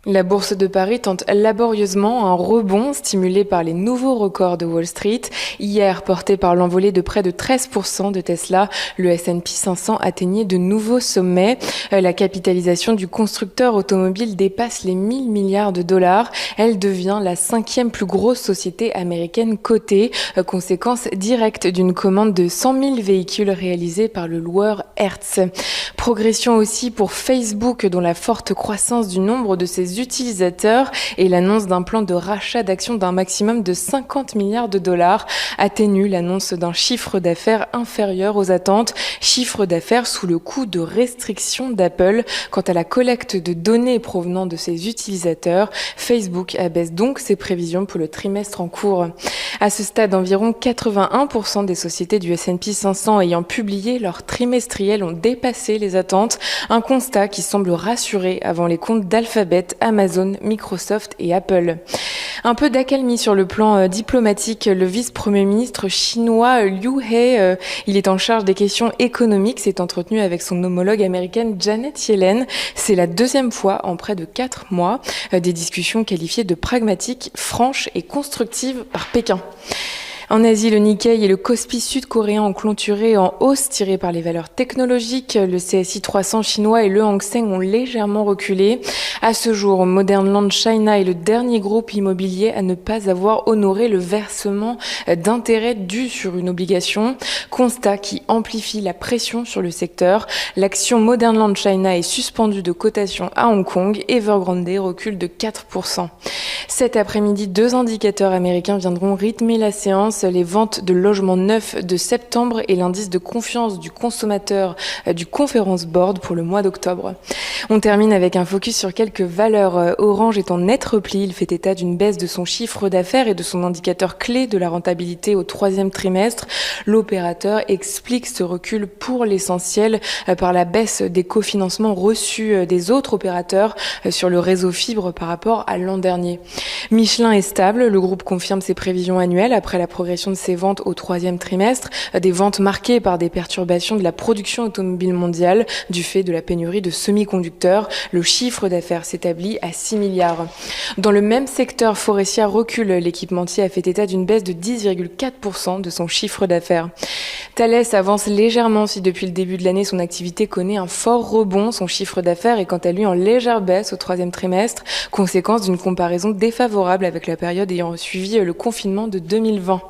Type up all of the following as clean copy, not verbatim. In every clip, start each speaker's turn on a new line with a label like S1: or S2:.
S1: La bourse de Paris tente laborieusement un rebond stimulé par les nouveaux records de Wall Street. Hier, porté par l'envolée de près de 13% de Tesla, le S&P 500 atteignait de nouveaux sommets. La capitalisation du constructeur automobile dépasse les 1000 milliards de dollars. Elle devient la 5e plus grosse société américaine cotée, conséquence directe d'une commande de 100 000 véhicules réalisés par le loueur Hertz. Progression aussi pour Facebook, dont la forte croissance du nombre de ses utilisateurs et l'annonce d'un plan de rachat d'actions d'un maximum de 50 milliards de dollars atténue l'annonce d'un chiffre d'affaires inférieur aux attentes, chiffre d'affaires sous le coup de restrictions d'Apple. Quant à la collecte de données provenant de ses utilisateurs, Facebook abaisse donc ses prévisions pour le trimestre en cours. À ce stade, environ 81% des sociétés du S&P 500 ayant publié leur trimestriel ont dépassé les attentes, un constat qui semble rassurer avant les comptes d'Alphabet, Amazon, Microsoft et Apple. Un peu d'accalmie sur le plan diplomatique. Le vice-premier ministre chinois Liu He, il est en charge des questions économiques, s'est entretenu avec son homologue américaine Janet Yellen. C'est la deuxième fois en près de 4 mois. Des discussions qualifiées de pragmatiques, franches et constructives par Pékin. En Asie, le Nikkei et le Kospi sud-coréen ont clôturé en hausse tirée par les valeurs technologiques. Le CSI 300 chinois et le Hang Seng ont légèrement reculé. À ce jour, Modern Land China est le dernier groupe immobilier à ne pas avoir honoré le versement d'intérêts dus sur une obligation. Constat qui amplifie la pression sur le secteur. L'action Modern Land China est suspendue de cotation à Hong Kong. Evergrande recule de 4%. Cet après-midi, 2 indicateurs américains viendront rythmer la séance. Les ventes de logements neufs de septembre et l'indice de confiance du consommateur du Conference Board pour le mois d'octobre. On termine avec un focus sur quelques valeurs. Orange est en net repli. Il fait état d'une baisse de son chiffre d'affaires et de son indicateur clé de la rentabilité au 3e trimestre. L'opérateur explique ce recul pour l'essentiel par la baisse des cofinancements reçus des autres opérateurs sur le réseau fibre par rapport à l'an dernier. Michelin est stable. Le groupe confirme ses prévisions annuelles après la progression de ses ventes au 3e trimestre, des ventes marquées par des perturbations de la production automobile mondiale du fait de la pénurie de semi-conducteurs. Le chiffre d'affaires s'établit à 6 milliards. Dans le même secteur, Faurecia recule. L'équipementier a fait état d'une baisse de 10,4% de son chiffre d'affaires. Thales avance légèrement si depuis le début de l'année son activité connaît un fort rebond. Son chiffre d'affaires est quant à lui en légère baisse au 3e trimestre, conséquence d'une comparaison défavorable avec la période ayant suivi le confinement de 2020.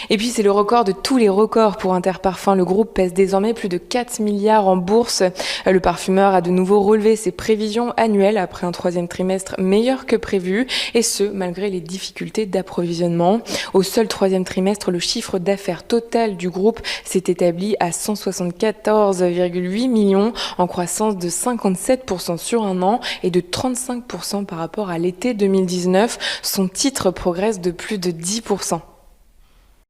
S1: Et puis c'est le record de tous les records pour Interparfums. Le groupe pèse désormais plus de 4 milliards en bourse. Le parfumeur a de nouveau relevé ses prévisions annuelles après un 3e trimestre meilleur que prévu, et ce malgré les difficultés d'approvisionnement. Au seul 3e trimestre, le chiffre d'affaires total du groupe s'est établi à 174,8 millions, en croissance de 57% sur un an et de 35% par rapport à l'été 2019. Son titre progresse de plus de 10%.